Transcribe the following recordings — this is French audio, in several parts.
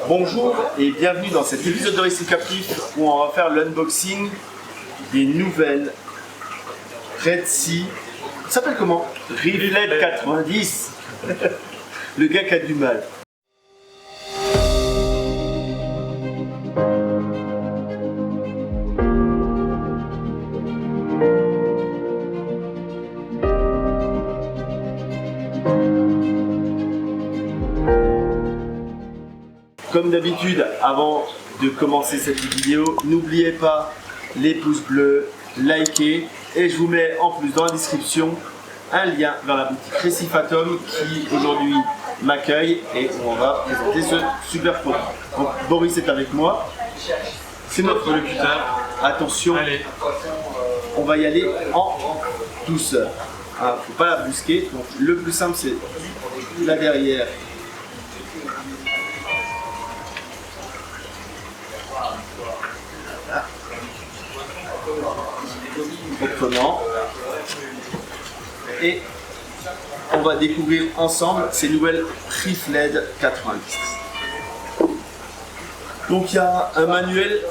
Bonjour et bienvenue dans cet épisode de Récit Captif où on va faire l'unboxing des nouvelles Red Sea. Ça s'appelle comment? Riflet 90. Le gars qui a du mal. Comme d'habitude, avant de commencer cette vidéo, n'oubliez pas les pouces bleus, likez, et je vous mets en plus dans la description un lien vers la boutique Récif Atom qui aujourd'hui m'accueille et où on va présenter ce super produit. Donc Boris est avec moi, c'est notre locuteur. Attention, allez. On va y aller en douceur. Ah, faut pas la brusquer, donc le plus simple c'est là derrière. Proprement, et on va découvrir ensemble ces nouvelles Riflet 90. Donc il y a un manuel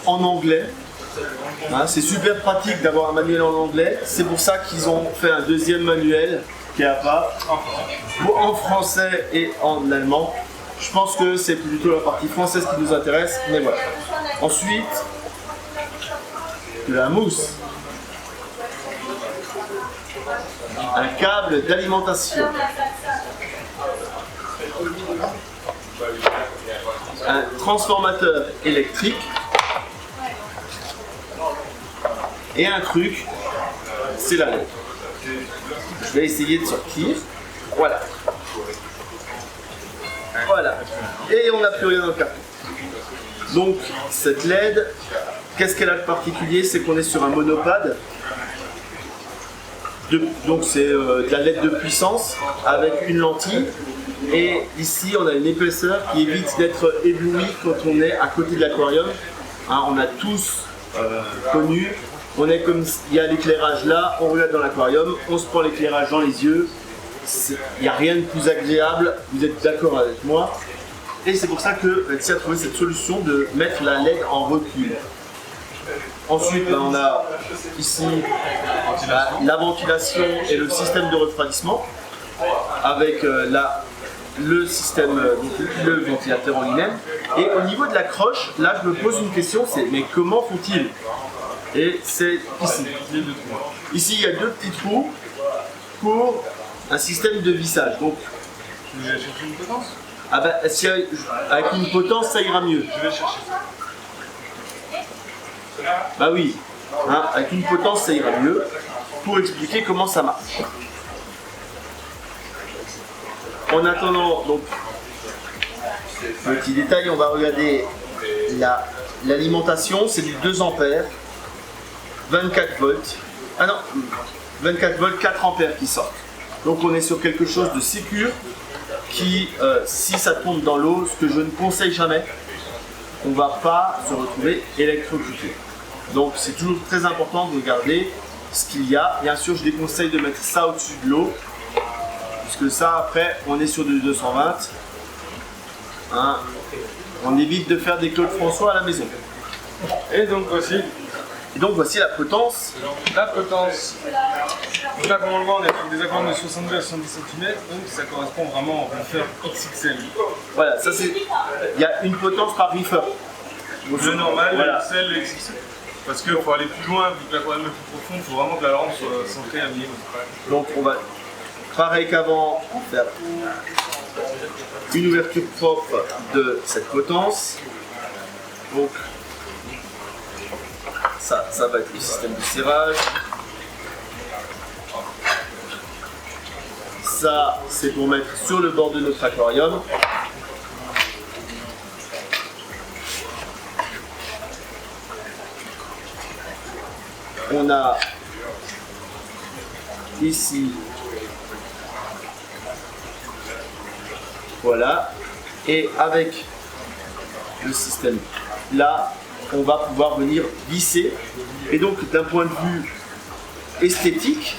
en anglais, c'est super pratique d'avoir un manuel en anglais, c'est pour ça qu'ils ont fait un deuxième manuel qui est à part en français et en allemand. Je pense que c'est plutôt la partie française qui nous intéresse, mais voilà. Ensuite, de la mousse, un câble d'alimentation, un transformateur électrique et un truc, c'est la LED. Je vais essayer de sortir. Voilà. Voilà. Et on n'a plus rien dans le carton. Donc cette LED, qu'est-ce qu'elle a de particulier? C'est qu'on est sur un monopade. Donc c'est de la LED de puissance avec une lentille. Et ici on a une épaisseur qui évite d'être ébloui quand on est à côté de l'aquarium. On a tous connu, on est comme il y a l'éclairage là, on regarde dans l'aquarium, on se prend l'éclairage dans les yeux. Il n'y a rien de plus agréable, vous êtes d'accord avec moi. Et c'est pour ça que Red Sea a trouvé cette solution de mettre la LED en recul. Ensuite, on a ici la ventilation et le système de refroidissement avec le système, le ventilateur en lui-même. Et au niveau de la croche, là je me pose une question, c'est mais comment font-ils? Et c'est ici. Ici il y a deux petits trous pour un système de vissage. Donc, tu veux chercher une potence? Ah bah, si avec une potence ça ira mieux. Je vais chercher. Bah oui, avec une potence ça ira mieux pour expliquer comment ça marche. En attendant, donc, petit détail, on va regarder l'alimentation, c'est du 2 ampères, 24 volts. Ah non, 24 volts, 4 ampères qui sortent. Donc on est sur quelque chose de sécure qui, si ça tombe dans l'eau, ce que je ne conseille jamais, on ne va pas se retrouver électrocuté. Donc c'est toujours très important de regarder ce qu'il y a. Bien sûr, je déconseille de mettre ça au-dessus de l'eau, puisque ça, après, on est sur du 220. On évite de faire des Claude François à la maison. Et donc voici. La potence. La potence. Donc là, comme on le voit, on est sur des aquariums de 62 à 70 cm, donc ça correspond vraiment au reefer XXL. Voilà, ça c'est. Il y a une potence par reefer. Le normal, voilà. le XL, le XXL. Parce qu'il faut aller plus loin, vu que l'aquarium est plus profond, il faut vraiment que la lampe soit centrée à minimum. Donc on va, pareil qu'avant, faire une ouverture propre de cette potence. Donc ça va être le système de serrage. Ça, c'est pour mettre sur le bord de notre aquarium. On a ici, voilà, et avec le système là, on va pouvoir venir visser. Et donc d'un point de vue esthétique,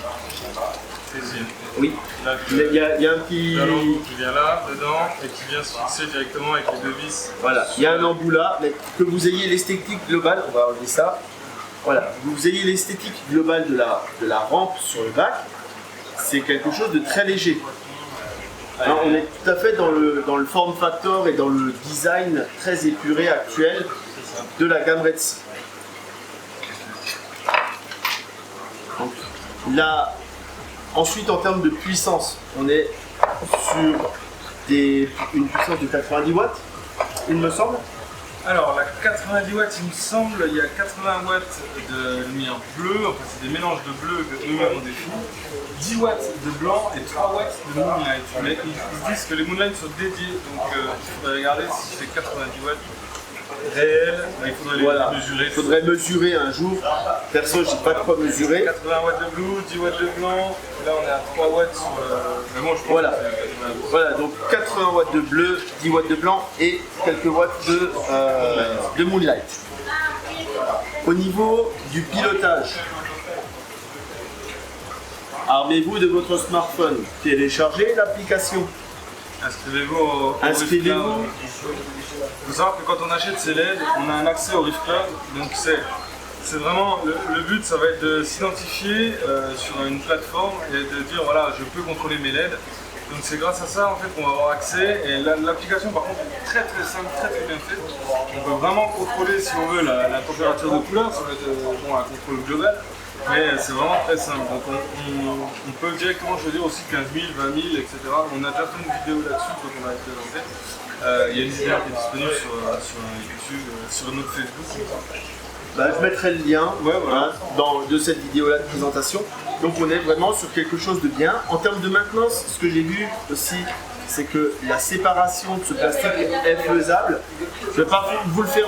Ici. Oui. Là, Il y a un petit... ballon qui vient là, dedans, et qui vient se fixer directement avec les deux vis. Voilà, il y a un embout là, mais que vous ayez l'esthétique globale, on va enlever ça. Voilà, que vous ayez l'esthétique globale de la rampe sur le bac, c'est quelque chose de très léger. Hein, on est tout à fait dans le form factor et dans le design très épuré actuel de la gamme Red Sea. Donc, là, ensuite en termes de puissance, on est sur une puissance de 90 watts, il me semble. Alors, la 90 watts, il me semble, il y a 80 watts de lumière bleue, enfin c'est des mélanges de bleu que eux-mêmes ont défini, 10 watts de blanc et 3 watts de moonlight. Mais ils disent que les moonlights sont dédiés, donc il faudrait regarder si c'est 90 watts réels, mais il faudrait les mesurer. Il faudrait mesurer un jour. Perso, j'ai pas de quoi mesurer. 80 watts de bleu, 10 watts de blanc, là on est à 3 watts sur le... Mais moi je pense Voilà. que c'est 80 watts. Voilà, donc 80 watts de bleu, 10 watts de blanc et quelques watts de moonlight. Au niveau du pilotage, armez-vous de votre smartphone, téléchargez l'application. Inscrivez-vous au Inscrivez-vous. Rift Cloud. Il faut savoir que quand on achète ces LED, on a un accès au Rift Cloud. Donc c'est vraiment le but, ça va être de s'identifier sur une plateforme et de dire voilà, je peux contrôler mes LED. Donc c'est grâce à ça en fait qu'on va avoir accès. Et l'application par contre est très très simple, très très bien faite. On peut vraiment contrôler si on veut la température de couleur, ça va être un contrôle global. Mais c'est vraiment très simple. Donc on peut directement choisir aussi 15 000, 20 000, etc. On a déjà fait une vidéo là-dessus quand on a présenté. Il y a une vidéo qui est disponible sur YouTube, sur notre Facebook. Bah, je mettrai le lien voilà. de cette vidéo-là de présentation. Donc on est vraiment sur quelque chose de bien. En termes de maintenance, ce que j'ai vu aussi, c'est que la séparation de ce plastique est faisable. Je ne vais pas vous le faire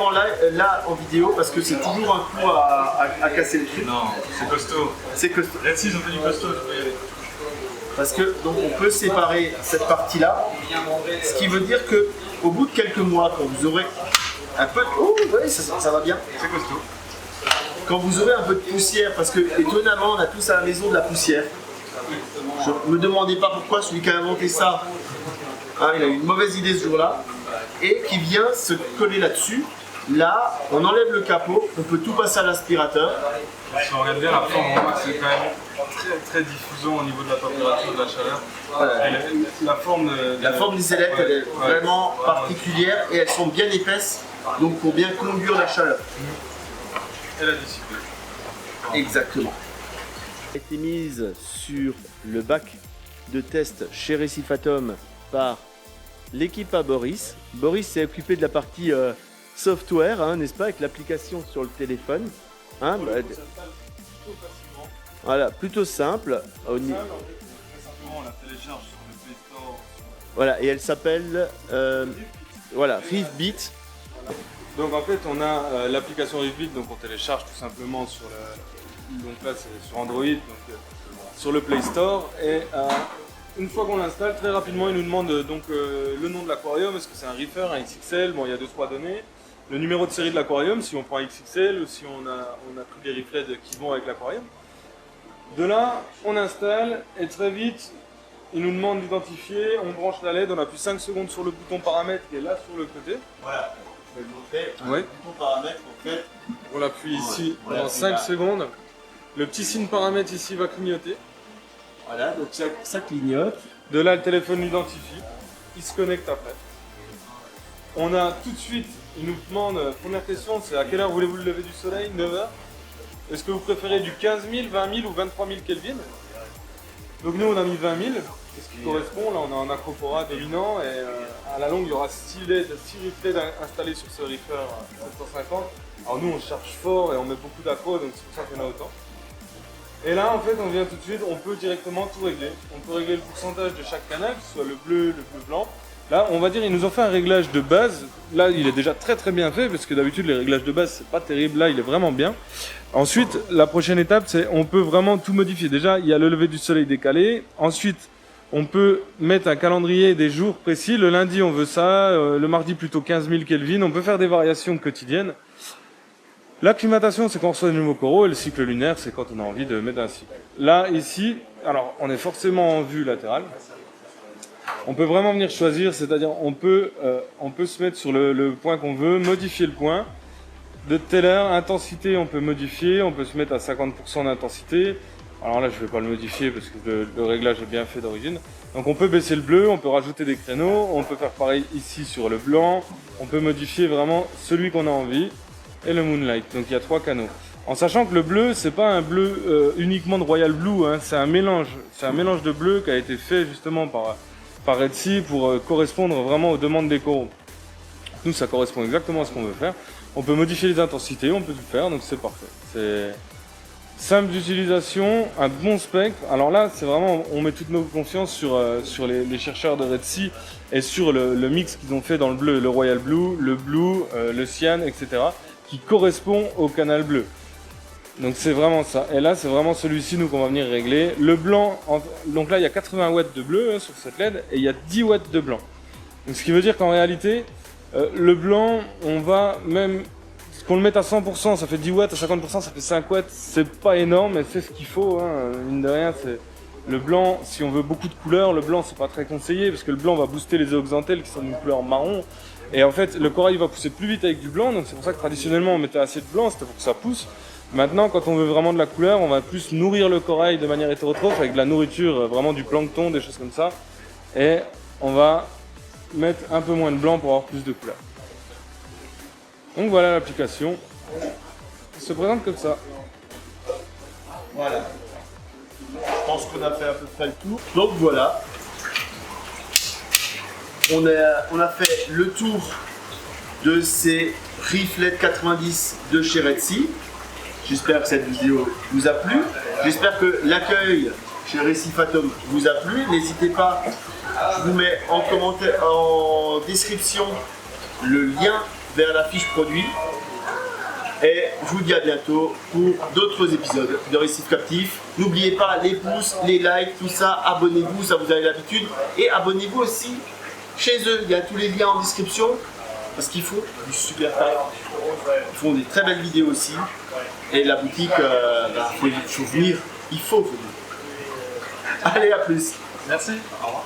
là en vidéo parce que c'est toujours un coup à casser le truc. Non, c'est costaud. C'est costaud. Là-dessus, ils ont fait du costaud, je peux y aller. Parce que donc on peut séparer cette partie-là, ce qui veut dire que au bout de quelques mois, quand vous aurez un peu de... Oh oui, ça va bien. C'est costaud. Quand vous aurez un peu de poussière, parce que étonnamment on a tous à la maison de la poussière. Je ne me demandez pas pourquoi celui qui a inventé ça, hein, il a eu une mauvaise idée ce jour-là, et qui vient se coller là-dessus. Là, on enlève le capot, on peut tout passer à l'aspirateur. Si on regarde bien la forme, on voit que c'est quand même très très diffusant au niveau de la température, de la chaleur. La forme des ailettes, elle est vraiment particulière et elles sont bien épaisses, donc pour bien conduire la chaleur. Et la discipline. Exactement. A été mise sur le bac de test chez Recifatom par l'équipe à Boris. Boris s'est occupé de la partie software, hein, n'est-ce pas, avec l'application sur le téléphone. Hein, voilà, plutôt simple. On la télécharge sur le Play Store. Voilà, et elle s'appelle voilà, Rivbit. Donc en fait, on a l'application Rivbit, donc on télécharge tout simplement sur donc là c'est sur Android, donc sur le Play Store. Et une fois qu'on l'installe, très rapidement, il nous demande donc le nom de l'aquarium. Est-ce que c'est un reefer, un XXL? Bon, il y a 2-3 données. Le numéro de série de l'aquarium, si on prend XXL ou si on a pris des reflets qui vont avec l'aquarium. De là, on installe et très vite, il nous demande d'identifier. On branche la LED, on appuie 5 secondes sur le bouton paramètre qui est là sur le côté. Voilà, je vais le montrer. Ouais. Le bouton paramètre, en fait. On l'appuie ici pendant 5 secondes. Le petit signe paramètre ici va clignoter. Voilà, donc ça clignote. De là, le téléphone l'identifie. Il se connecte après. On a tout de suite, il nous demande, première question, c'est à quelle heure voulez-vous le lever du soleil? 9h. Est-ce que vous préférez du 15 000, 20 000 ou 23 000 Kelvin? Donc nous on a mis 20 000, c'est ce qui correspond, là on a un acropora dominant et à la longue il y aura 6 reflets installés sur ce reefer 750. Alors nous on charge fort et on met beaucoup d'accro, donc c'est pour ça qu'il y en a autant. Et là en fait on vient tout de suite, on peut directement tout régler. On peut régler le pourcentage de chaque canal, que ce soit le bleu blanc. Là, on va dire, ils nous ont fait un réglage de base. Là, il est déjà très très bien fait parce que d'habitude, les réglages de base, c'est pas terrible. Là, il est vraiment bien. Ensuite, la prochaine étape, c'est on peut vraiment tout modifier. Déjà, il y a le lever du soleil décalé. Ensuite, on peut mettre un calendrier des jours précis. Le lundi, on veut ça. Le mardi, plutôt 15 000 Kelvin. On peut faire des variations quotidiennes. L'acclimatation, c'est quand on reçoit de nouveaux coraux, et le cycle lunaire, c'est quand on a envie de mettre un cycle. Là, ici, alors on est forcément en vue latérale. On peut vraiment venir choisir, c'est-à-dire on peut se mettre sur le point qu'on veut, modifier le point. De telle heure, intensité, on peut modifier, on peut se mettre à 50% d'intensité. Alors là, je ne vais pas le modifier parce que le réglage est bien fait d'origine. Donc on peut baisser le bleu, on peut rajouter des créneaux, on peut faire pareil ici sur le blanc. On peut modifier vraiment celui qu'on a envie et le Moonlight. Donc il y a 3 canaux. En sachant que le bleu, c'est pas un bleu uniquement de Royal Blue, hein, c'est un mélange de bleu qui a été fait justement par Red Sea pour correspondre vraiment aux demandes des coraux. Nous, ça correspond exactement à ce qu'on veut faire. On peut modifier les intensités, on peut tout faire, donc c'est parfait. C'est simple d'utilisation, un bon spectre. Alors là, c'est vraiment, on met toute nos confiances sur les chercheurs de Red Sea et sur le mix qu'ils ont fait dans le bleu, le Royal Blue, le Cyan, etc., qui correspond au canal bleu. Donc c'est vraiment ça. Et là, c'est vraiment celui-ci, nous, qu'on va venir régler. Le blanc, donc là, il y a 80 watts de bleu sur cette LED et il y a 10 watts de blanc. Donc ce qui veut dire qu'en réalité, le blanc, on va même, qu'on le mette à 100%, ça fait 10 watts, à 50%, ça fait 5 watts. C'est pas énorme, mais c'est ce qu'il faut, hein. Mine de rien, c'est le blanc, si on veut beaucoup de couleurs, le blanc, c'est pas très conseillé, parce que le blanc va booster les zooxanthelles qui sont d'une couleur marron. Et en fait, le corail va pousser plus vite avec du blanc, donc c'est pour ça que traditionnellement, on mettait assez de blanc, c'était pour que ça pousse. Maintenant, quand on veut vraiment de la couleur, on va plus nourrir le corail de manière hétérotrophe, avec de la nourriture, vraiment du plancton, des choses comme ça. Et on va mettre un peu moins de blanc pour avoir plus de couleur. Donc voilà l'application. Elle se présente comme ça. Voilà. Je pense qu'on a fait à peu près le tour. Donc voilà. On a fait le tour de ces Reeflet 90 de chez Red Sea. J'espère que cette vidéo vous a plu. J'espère que l'accueil chez Récif Atom vous a plu. N'hésitez pas, je vous mets en commentaire, en description, le lien vers la fiche produit. Et je vous dis à bientôt pour d'autres épisodes de Récif Captif. N'oubliez pas les pouces, les likes, tout ça. Abonnez-vous, ça vous avez l'habitude. Et abonnez-vous aussi chez eux. Il y a tous les liens en description. Parce qu'ils font du super taf. Ils font des très belles vidéos aussi. Et la boutique, il faut venir. Il faut venir. Allez, à plus. Merci. Au revoir.